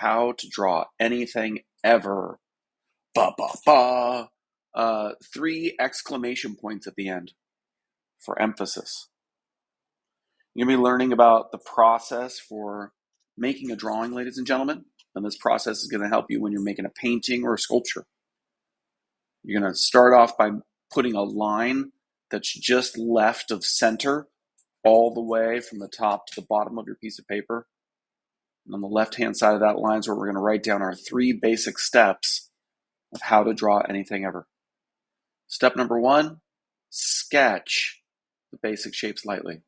how to draw anything ever. Ba ba ba. 3 exclamation points at the end for emphasis. You're going to be learning about the process for making a drawing, ladies and gentlemen. And this process is going to help you when you're making a painting or a sculpture. You're going to start off by putting a line that's just left of center all the way from the top to the bottom of your piece of paper. And on the left-hand side of that line is where we're going to write down our 3 basic steps of how to draw anything ever. Step number 1, sketch the basic shapes lightly.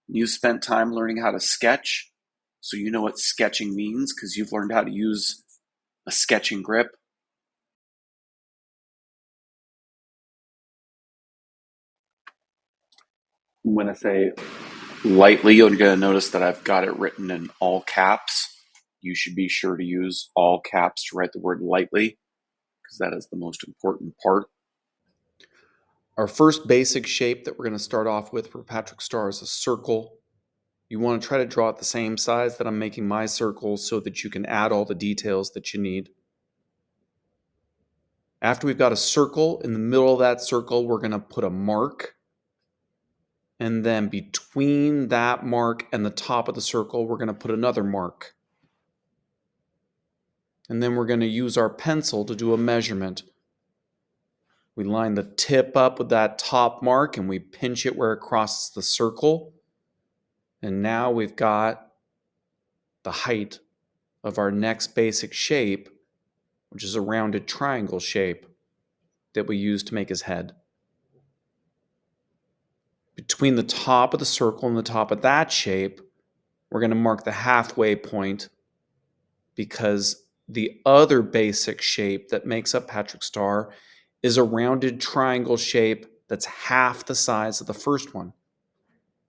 You spent time learning how to sketch, so you know what sketching means because you've learned how to use a sketching grip. When I say lightly, you're going to notice that I've got it written in all caps. You should be sure to use all caps to write the word lightly because that is the most important part. Our first basic shape that we're going to start off with for Patrick Star is a circle. You want to try to draw it the same size that I'm making my circle so that you can add all the details that you need. After we've got a circle, in the middle of that circle, we're going to put a mark. And then between that mark and the top of the circle, we're going to put another mark. And then we're going to use our pencil to do a measurement. We line the tip up with that top mark and we pinch it where it crosses the circle. And now we've got the height of our next basic shape, which is a rounded triangle shape that we use to make his head. Between the top of the circle and the top of that shape, we're going to mark the halfway point because the other basic shape that makes up Patrick Star is a rounded triangle shape that's half the size of the first one.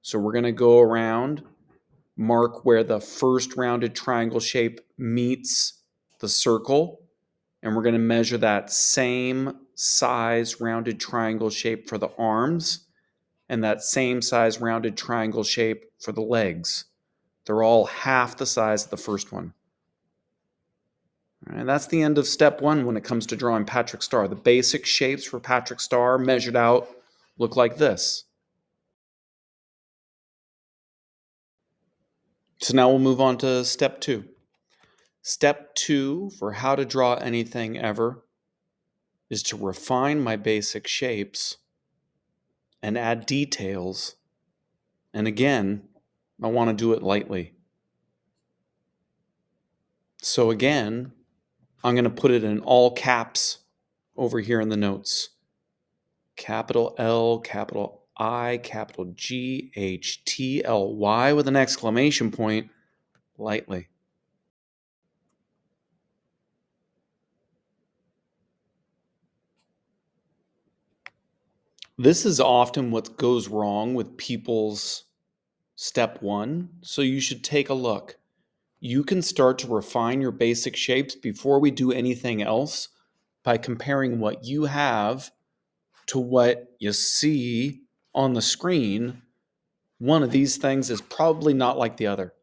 So we're going to go around, mark where the first rounded triangle shape meets the circle, and we're going to measure that same size rounded triangle shape for the arms and that same size rounded triangle shape for the legs. They're all half the size of the first one. And that's the end of step 1 when it comes to drawing Patrick Star. The basic shapes for Patrick Star measured out look like this. So now we'll move on to step 2. Step 2 for how to draw anything ever is to refine my basic shapes and add details. And again, I want to do it lightly. So again, I'm going to put it in all caps over here in the notes. Capital L, capital I, capital G, H, T, L, Y with an exclamation point, lightly. This is often what goes wrong with people's step 1, so you should take a look. You can start to refine your basic shapes before we do anything else by comparing what you have to what you see on the screen. One of these things is probably not like the other.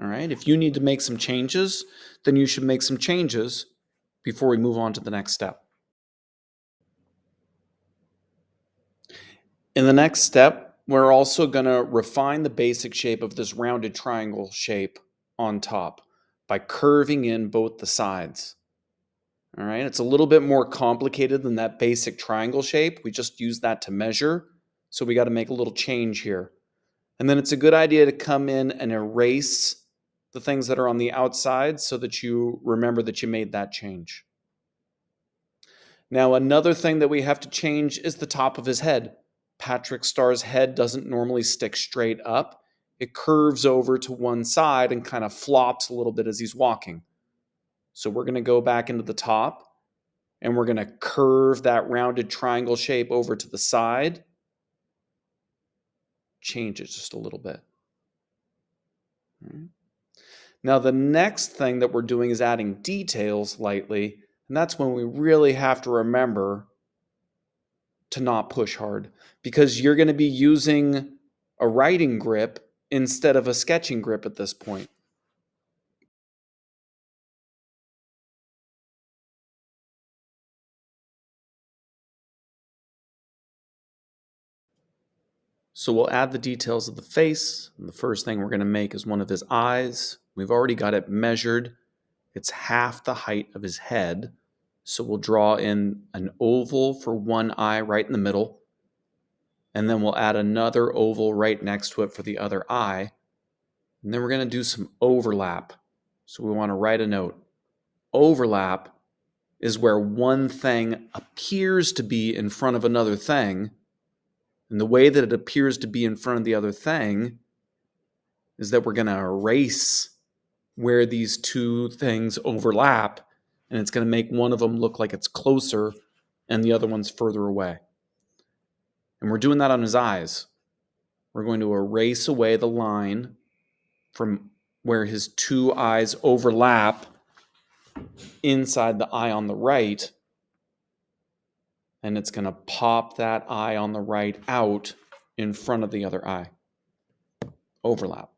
All right, if you need to make some changes, then you should make some changes before we move on to the next step. In the next step, we're also going to refine the basic shape of this rounded triangle shape on top by curving in both the sides. All right, it's a little bit more complicated than that basic triangle shape. We just use that to measure, so we got to make a little change here. And then it's a good idea to come in and erase the things that are on the outside so that you remember that you made that change. Now, another thing that we have to change is the top of his head. Patrick Star's head doesn't normally stick straight up. It curves over to one side and kind of flops a little bit as he's walking. So we're going to go back into the top and we're going to curve that rounded triangle shape over to the side. Change it just a little bit. Now, the next thing that we're doing is adding details lightly, and that's when we really have to remember to not push hard because you're going to be using a writing grip instead of a sketching grip at this point. So we'll add the details of the face. And the first thing we're going to make is one of his eyes. We've already got it measured. It's half the height of his head. So we'll draw in an oval for one eye right in the middle. And then we'll add another oval right next to it for the other eye. And then we're going to do some overlap. So we want to write a note. Overlap is where one thing appears to be in front of another thing. And the way that it appears to be in front of the other thing is that we're going to erase where these two things overlap, and it's going to make one of them look like it's closer and the other one's further away. And we're doing that on his eyes. We're going to erase away the line from where his two eyes overlap inside the eye on the right, and it's going to pop that eye on the right out in front of the other eye. Overlap.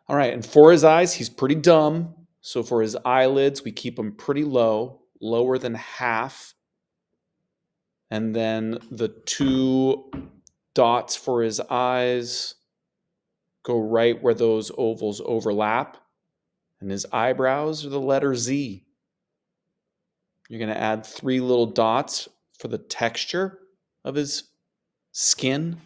All right, and for his eyes, he's pretty dumb. So for his eyelids, we keep them pretty low, lower than half. And then the two dots for his eyes go right where those ovals overlap. And his eyebrows are the letter Z. You're going to add 3 little dots for the texture of his skin.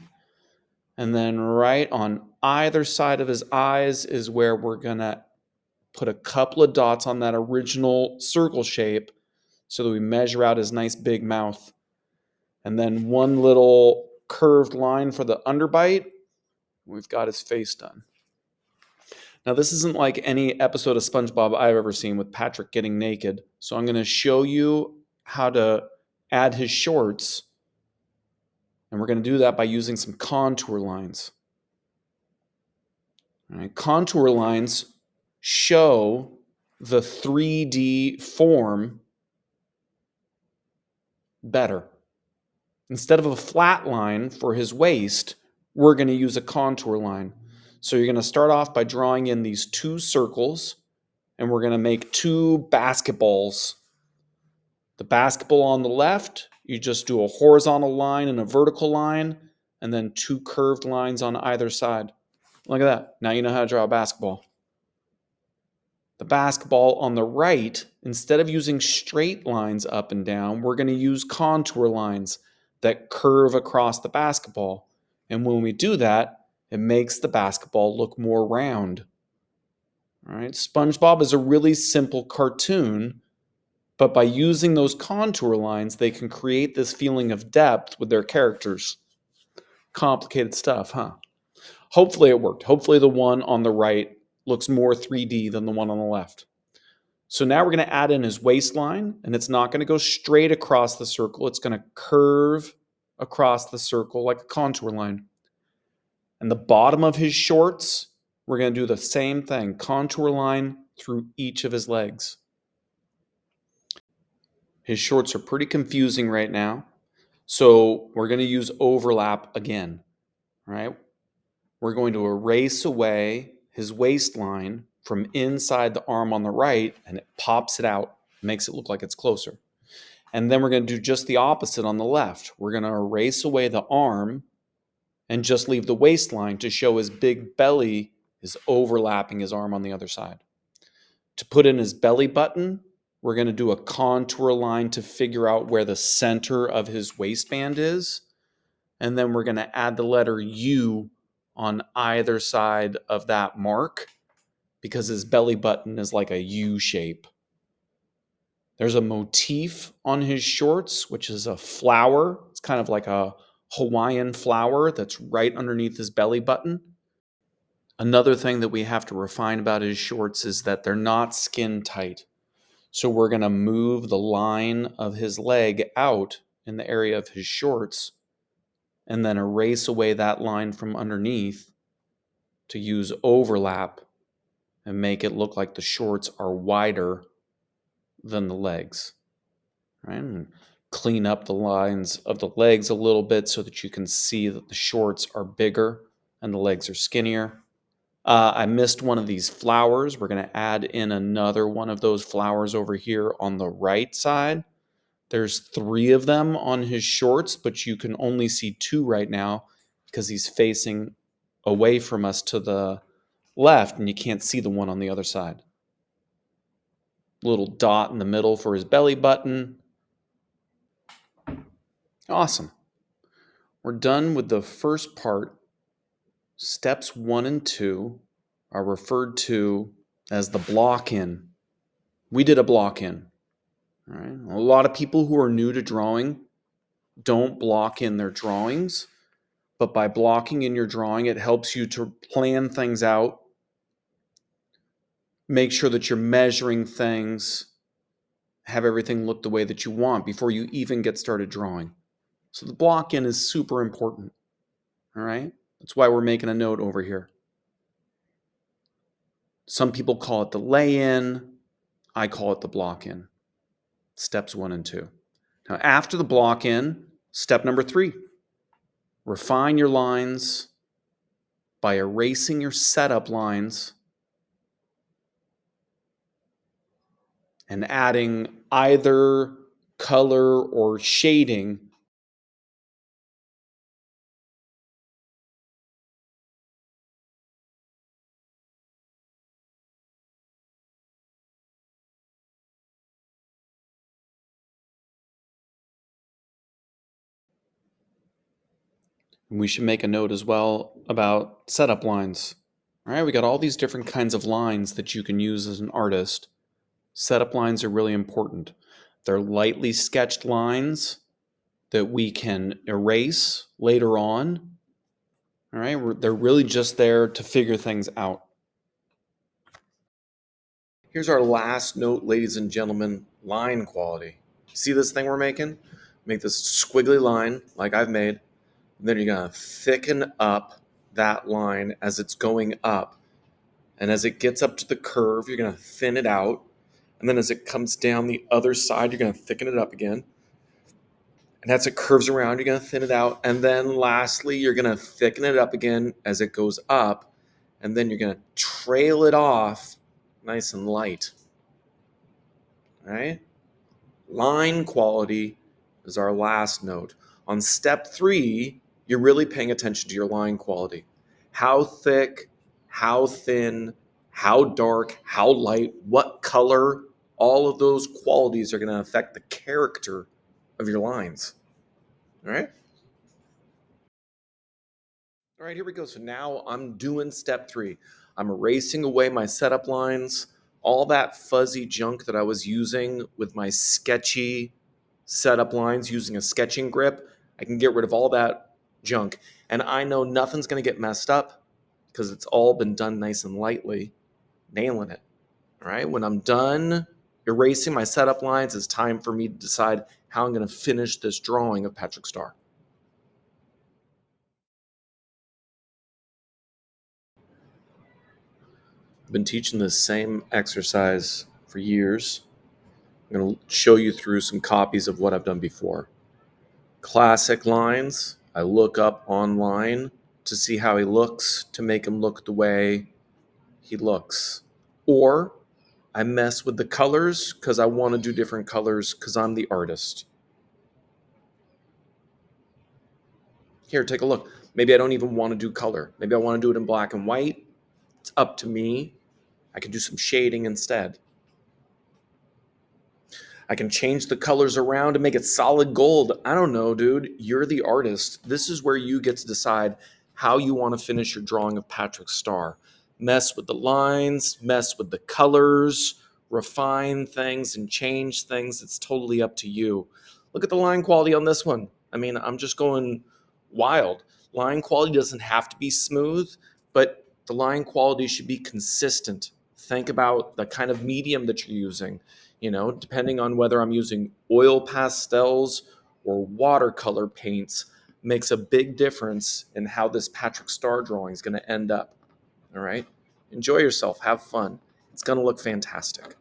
And then right on either side of his eyes is where we're going to put a couple of dots on that original circle shape so that we measure out his nice big mouth. And then one little curved line for the underbite. We've got his face done. Now, this isn't like any episode of SpongeBob I've ever seen with Patrick getting naked. So I'm going to show you how to add his shorts. And we're going to do that by using some contour lines. All right, contour lines show the 3D form better. Instead of a flat line for his waist, we're going to use a contour line. So you're going to start off by drawing in these 2 circles, and we're going to make 2 basketballs. The basketball on the left, you just do a horizontal line and a vertical line, and then 2 curved lines on either side. Look at that. Now you know how to draw a basketball. The basketball on the right, instead of using straight lines up and down, we're going to use contour lines that curve across the basketball. And when we do that, it makes the basketball look more round. All right, SpongeBob is a really simple cartoon, but by using those contour lines, they can create this feeling of depth with their characters. Complicated stuff, huh? Hopefully it worked. Hopefully the one on the right looks more 3D than the one on the left. So now we're going to add in his waistline, and it's not going to go straight across the circle. It's going to curve across the circle like a contour line. And the bottom of his shorts, we're going to do the same thing, contour line through each of his legs. His shorts are pretty confusing right now, so we're going to use overlap again, right? We're going to erase away his waistline from inside the arm on the right, and it pops it out, makes it look like it's closer. And then we're going to do just the opposite on the left. We're going to erase away the arm and just leave the waistline to show his big belly is overlapping his arm on the other side. To put in his belly button, we're going to do a contour line to figure out where the center of his waistband is. And then we're going to add the letter U on either side of that mark because his belly button is like a U shape. There's a motif on his shorts, which is a flower. It's kind of like a Hawaiian flower that's right underneath his belly button. Another thing that we have to refine about his shorts is that they're not skin tight. So we're going to move the line of his leg out in the area of his shorts and then erase away that line from underneath to use overlap and make it look like the shorts are wider than the legs. Right? And clean up the lines of the legs a little bit so that you can see that the shorts are bigger and the legs are skinnier. I missed one of these flowers. We're going to add in another one of those flowers over here on the right side. There's 3 of them on his shorts, but you can only see 2 right now. because he's facing away from us to the left, and you can't see the one on the other side. Little dot in the middle for his belly button. Awesome. We're done with the first part. Steps 1 and 2 are referred to as the block in. We did a block in. All right. A lot of people who are new to drawing don't block in their drawings, but by blocking in your drawing, it helps you to plan things out, make sure that you're measuring things, have everything look the way that you want before you even get started drawing. So the block in is super important. All right. That's why we're making a note over here. Some people call it the lay in. I call it the block in. Steps 1 and 2. Now, after the block in, step number 3, refine your lines by erasing your setup lines and adding either color or shading we should make a note as well about setup lines. All right, we got all these different kinds of lines that you can use as an artist. Setup lines are really important. They're lightly sketched lines that we can erase later on. All right, they're really just there to figure things out. Here's our last note, ladies and gentlemen, line quality. See this thing we're making? Make this squiggly line like I've made. Then you're going to thicken up that line as it's going up. And as it gets up to the curve, you're going to thin it out. And then as it comes down the other side, you're going to thicken it up again. And as it curves around, you're going to thin it out. And then lastly, you're going to thicken it up again as it goes up. And then you're going to trail it off nice and light. All right? Line quality is our last note. On step 3, you're really paying attention to your line quality. How thick, how thin, how dark, how light, what color, all of those qualities are going to affect the character of your lines. All right? All right, here we go. So now I'm doing step 3. I'm erasing away my setup lines, all that fuzzy junk that I was using with my sketchy setup lines using a sketching grip. I can get rid of all that junk. And I know nothing's going to get messed up because it's all been done nice and lightly, nailing it. All right, when I'm done erasing my setup lines, it's time for me to decide how I'm going to finish this drawing of Patrick Star. I've been teaching this same exercise for years. I'm going to show you through some copies of what I've done before. Classic lines, I look up online to see how he looks, to make him look the way he looks. Or I mess with the colors because I want to do different colors because I'm the artist. Here, take a look. Maybe I don't even want to do color. Maybe I want to do it in black and white. It's up to me. I can do some shading instead. I can change the colors around and make it solid gold. I don't know, dude. You're the artist. This is where you get to decide how you want to finish your drawing of Patrick Star. Mess with the lines, mess with the colors, refine things and change things. It's totally up to you. Look at the line quality on this one. I mean, I'm just going wild. Line quality doesn't have to be smooth, but the line quality should be consistent. Think about the kind of medium that you're using. Depending on whether I'm using oil pastels or watercolor paints, makes a big difference in how this Patrick Star drawing is going to end up. All right? Enjoy yourself. Have fun. It's going to look fantastic.